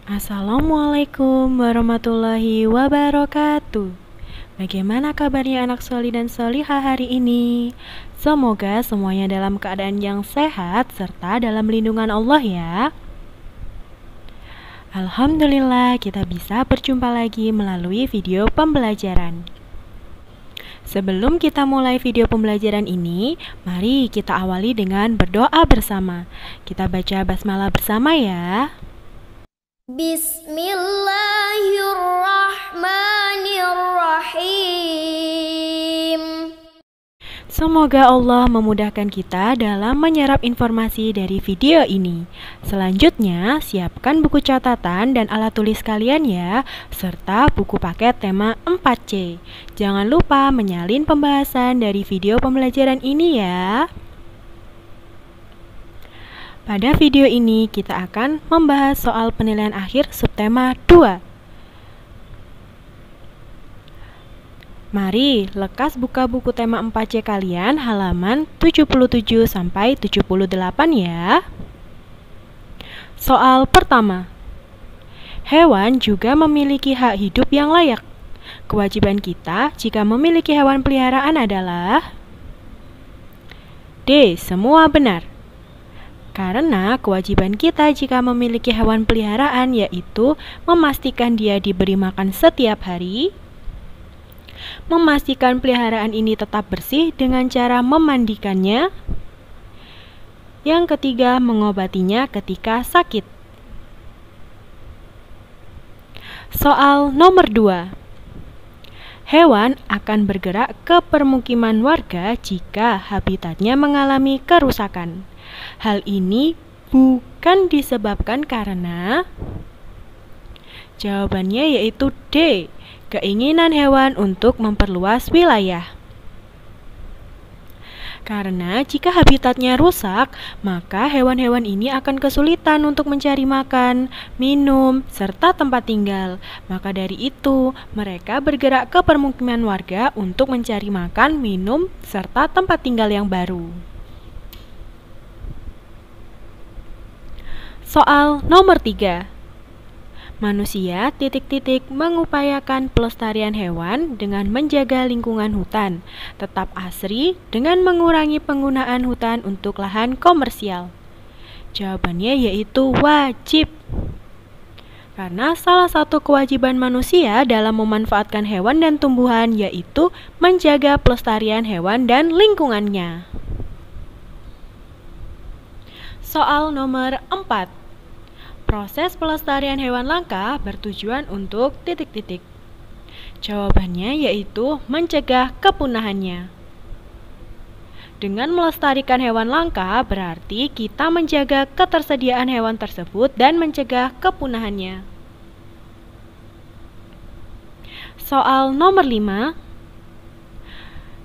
Assalamualaikum warahmatullahi wabarakatuh. Bagaimana kabarnya anak soli dan solihah hari ini? Semoga semuanya dalam keadaan yang sehat serta dalam lindungan Allah ya. Alhamdulillah kita bisa berjumpa lagi melalui video pembelajaran. Sebelum kita mulai video pembelajaran ini, mari kita awali dengan berdoa bersama. Kita baca basmalah bersama ya. Bismillahirrahmanirrahim. Semoga Allah memudahkan kita dalam menyerap informasi dari video ini. Selanjutnya, siapkan buku catatan dan alat tulis kalian ya, serta buku paket tema 4C. Jangan lupa menyalin pembahasan dari video pembelajaran ini ya. Pada video ini kita akan membahas soal penilaian akhir subtema 2. Mari lekas buka buku tema 4C kalian halaman 77 sampai 78 ya. Soal pertama. Hewan juga memiliki hak hidup yang layak. Kewajiban kita jika memiliki hewan peliharaan adalah D. Semua benar. Karena kewajiban kita jika memiliki hewan peliharaan yaitu memastikan dia diberi makan setiap hari, memastikan peliharaan ini tetap bersih dengan cara memandikannya, yang ketiga mengobatinya ketika sakit. Soal nomor 2. Hewan akan bergerak ke permukiman warga jika habitatnya mengalami kerusakan. Hal ini bukan disebabkan karena jawabannya yaitu D. Keinginan hewan untuk memperluas wilayah. Karena jika habitatnya rusak, maka hewan-hewan ini akan kesulitan untuk mencari makan, minum, serta tempat tinggal. Maka dari itu, mereka bergerak ke permukiman warga untuk mencari makan, minum, serta tempat tinggal yang baru. Soal nomor 3. Manusia mengupayakan pelestarian hewan dengan menjaga lingkungan hutan, tetap asri dengan mengurangi penggunaan hutan untuk lahan komersial. Jawabannya yaitu wajib. Karena salah satu kewajiban manusia dalam memanfaatkan hewan dan tumbuhan yaitu menjaga pelestarian hewan dan lingkungannya. Soal nomor 4. Proses pelestarian hewan langka bertujuan untuk titik-titik. Jawabannya yaitu mencegah kepunahannya. Dengan melestarikan hewan langka berarti kita menjaga ketersediaan hewan tersebut dan mencegah kepunahannya. Soal nomor 5.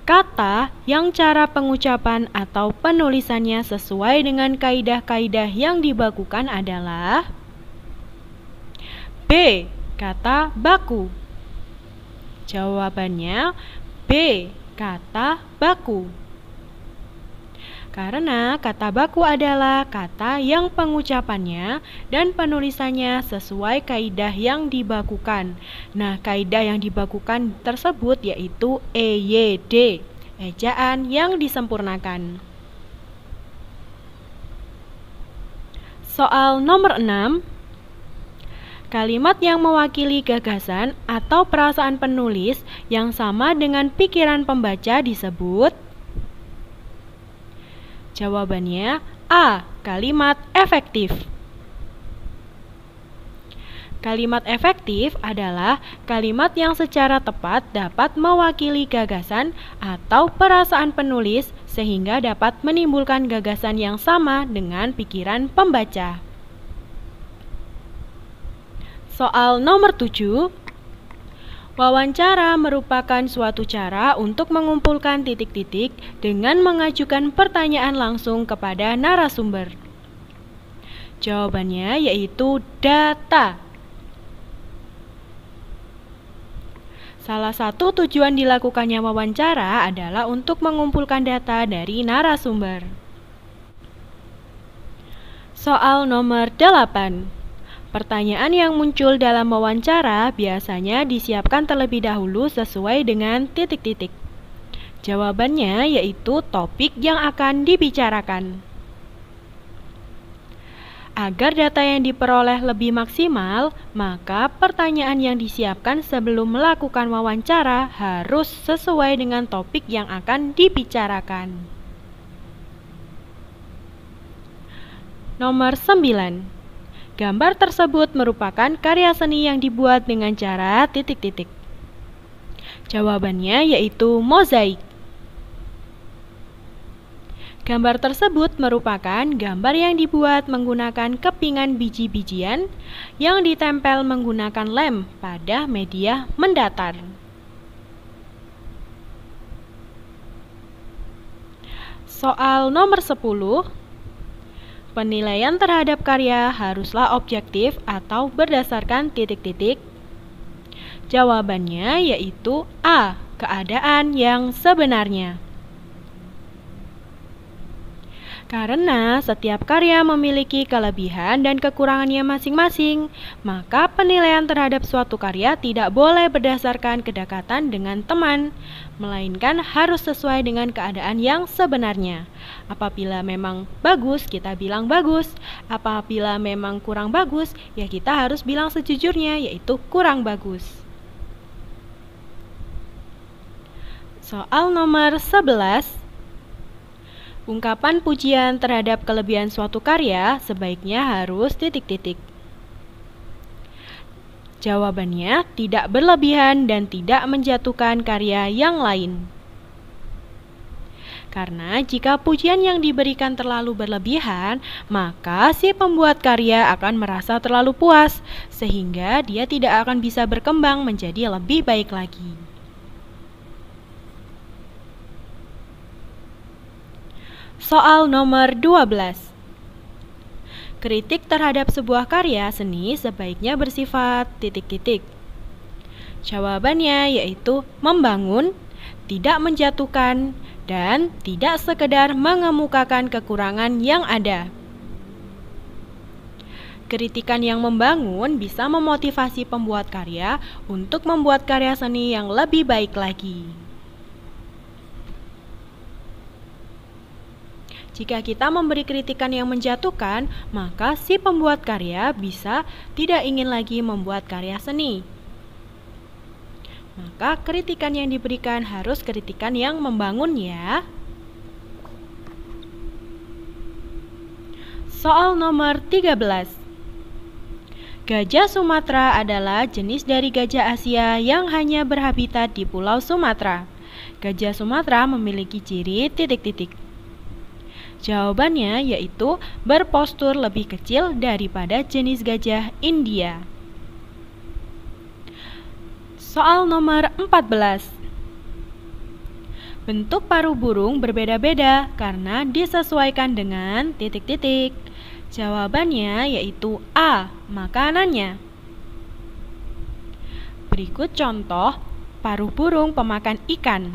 Kata yang cara pengucapan atau penulisannya sesuai dengan kaidah-kaidah yang dibakukan adalah B. Kata baku. Jawabannya B. Kata baku. Karena kata baku adalah kata yang pengucapannya dan penulisannya sesuai kaidah yang dibakukan. Nah, kaidah yang dibakukan tersebut yaitu EYD, ejaan yang disempurnakan. Soal nomor 6. Kalimat yang mewakili gagasan atau perasaan penulis yang sama dengan pikiran pembaca disebut. Jawabannya A. Kalimat efektif. Kalimat efektif adalah kalimat yang secara tepat dapat mewakili gagasan atau perasaan penulis sehingga dapat menimbulkan gagasan yang sama dengan pikiran pembaca. Soal nomor 7. Wawancara merupakan suatu cara untuk mengumpulkan titik-titik dengan mengajukan pertanyaan langsung kepada narasumber. Jawabannya yaitu data. Salah satu tujuan dilakukannya wawancara adalah untuk mengumpulkan data dari narasumber. Soal nomor 8. Pertanyaan yang muncul dalam wawancara biasanya disiapkan terlebih dahulu sesuai dengan titik-titik. Jawabannya yaitu topik yang akan dibicarakan. Agar data yang diperoleh lebih maksimal, maka pertanyaan yang disiapkan sebelum melakukan wawancara harus sesuai dengan topik yang akan dibicarakan. Nomor 9. Gambar tersebut merupakan karya seni yang dibuat dengan cara titik-titik. Jawabannya yaitu mozaik. Gambar tersebut merupakan gambar yang dibuat menggunakan kepingan biji-bijian yang ditempel menggunakan lem pada media mendatar. Soal nomor 10. Penilaian terhadap karya haruslah objektif atau berdasarkan titik-titik. Jawabannya yaitu A. Keadaan yang sebenarnya. Karena setiap karya memiliki kelebihan dan kekurangannya masing-masing, maka penilaian terhadap suatu karya tidak boleh berdasarkan kedekatan dengan teman, melainkan harus sesuai dengan keadaan yang sebenarnya. Apabila memang bagus, kita bilang bagus. Apabila memang kurang bagus, ya kita harus bilang sejujurnya, yaitu kurang bagus. Soal nomor 11. Ungkapan pujian terhadap kelebihan suatu karya sebaiknya harus titik-titik. Jawabannya tidak berlebihan dan tidak menjatuhkan karya yang lain. Karena jika pujian yang diberikan terlalu berlebihan, maka si pembuat karya akan merasa terlalu puas, sehingga dia tidak akan bisa berkembang menjadi lebih baik lagi. Soal nomor 12. Kritik terhadap sebuah karya seni sebaiknya bersifat titik-titik. Jawabannya yaitu membangun, tidak menjatuhkan, dan tidak sekedar mengemukakan kekurangan yang ada. Kritikan yang membangun bisa memotivasi pembuat karya untuk membuat karya seni yang lebih baik lagi. Jika kita memberi kritikan yang menjatuhkan, maka si pembuat karya bisa tidak ingin lagi membuat karya seni. Maka kritikan yang diberikan harus kritikan yang membangun ya. Soal nomor 13. Gajah Sumatera adalah jenis dari gajah Asia yang hanya berhabitat di Pulau Sumatera. Gajah Sumatera memiliki ciri titik-titik. Jawabannya yaitu berpostur lebih kecil daripada jenis gajah India. Soal nomor 14. Bentuk paruh burung berbeda-beda karena disesuaikan dengan titik-titik. Jawabannya yaitu A. Makanannya. Berikut contoh paruh burung pemakan ikan,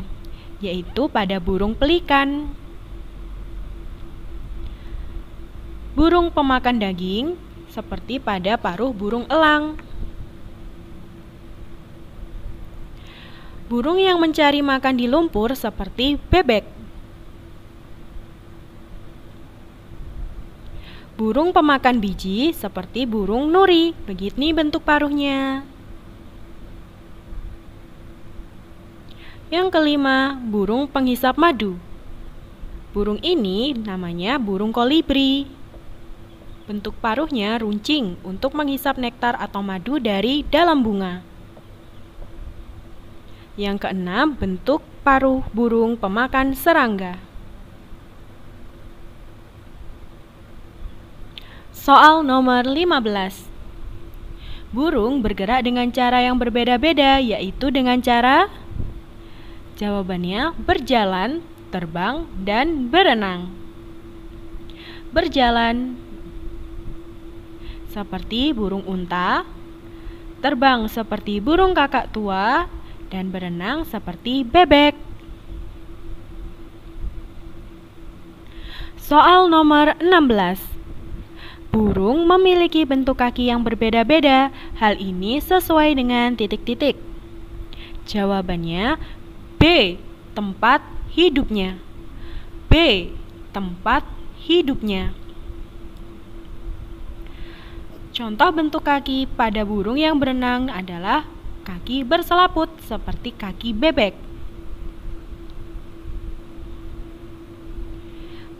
yaitu pada burung pelikan. Burung pemakan daging seperti pada paruh burung elang. Burung yang mencari makan di lumpur seperti bebek. Burung pemakan biji seperti burung nuri. Begini bentuk paruhnya. Yang kelima, burung penghisap madu. Burung ini namanya burung kolibri. Bentuk paruhnya runcing untuk menghisap nektar atau madu dari dalam bunga. Yang keenam, bentuk paruh burung pemakan serangga. Soal nomor 15. Burung bergerak dengan cara yang berbeda-beda, yaitu dengan cara jawabannya berjalan, terbang, dan berenang. Berjalan seperti burung unta, terbang seperti burung kakak tua, dan berenang seperti bebek. Soal nomor 16. Burung memiliki bentuk kaki yang berbeda-beda. Hal ini sesuai dengan titik-titik. Jawabannya B. Tempat hidupnya. B. Tempat hidupnya. Contoh bentuk kaki pada burung yang berenang adalah kaki berselaput seperti kaki bebek.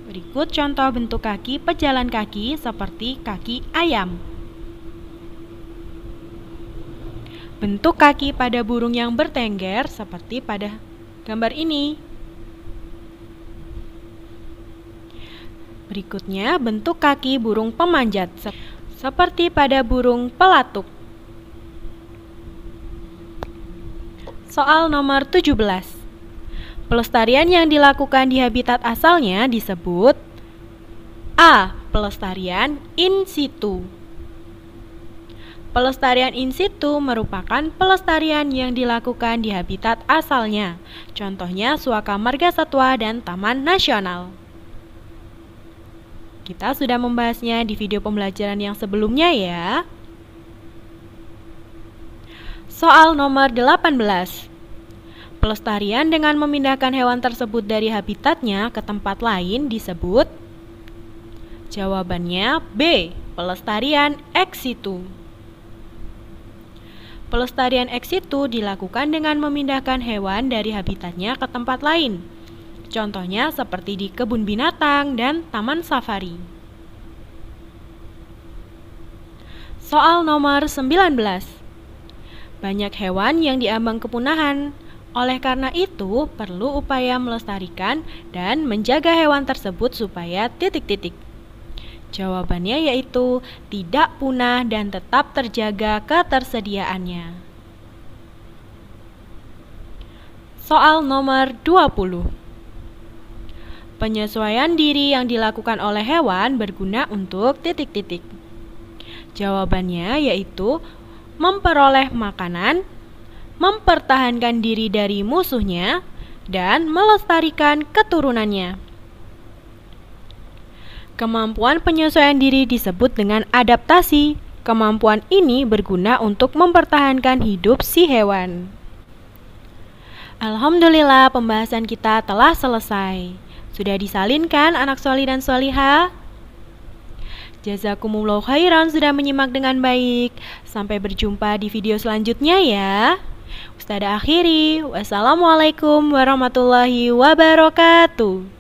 Berikut contoh bentuk kaki pejalan kaki seperti kaki ayam. Bentuk kaki pada burung yang bertengger seperti pada gambar ini. Berikutnya bentuk kaki burung pemanjat seperti pada burung pelatuk. Soal nomor 17. Pelestarian yang dilakukan di habitat asalnya disebut A. Pelestarian in situ. Pelestarian in situ merupakan pelestarian yang dilakukan di habitat asalnya. Contohnya Suaka Marga Satwa dan Taman Nasional. Kita sudah membahasnya di video pembelajaran yang sebelumnya ya. Soal nomor 18. Pelestarian dengan memindahkan hewan tersebut dari habitatnya ke tempat lain disebut. Jawabannya B. Pelestarian ex situ. Pelestarian ex situ dilakukan dengan memindahkan hewan dari habitatnya ke tempat lain. Contohnya seperti di kebun binatang dan taman safari. Soal nomor 19. Banyak hewan yang diambang kepunahan. Oleh karena itu, perlu upaya melestarikan dan menjaga hewan tersebut supaya titik-titik. Jawabannya yaitu tidak punah dan tetap terjaga ketersediaannya. Soal nomor 20. Penyesuaian diri yang dilakukan oleh hewan berguna untuk titik-titik. Jawabannya yaitu memperoleh makanan, mempertahankan diri dari musuhnya, dan melestarikan keturunannya. Kemampuan penyesuaian diri disebut dengan adaptasi. Kemampuan ini berguna untuk mempertahankan hidup si hewan. Alhamdulillah, pembahasan kita telah selesai. Sudah disalinkan anak sholih dan sholihah? Jazakumullah khairan sudah menyimak dengan baik. Sampai berjumpa di video selanjutnya ya. Ustadzah akhiri, wassalamualaikum warahmatullahi wabarakatuh.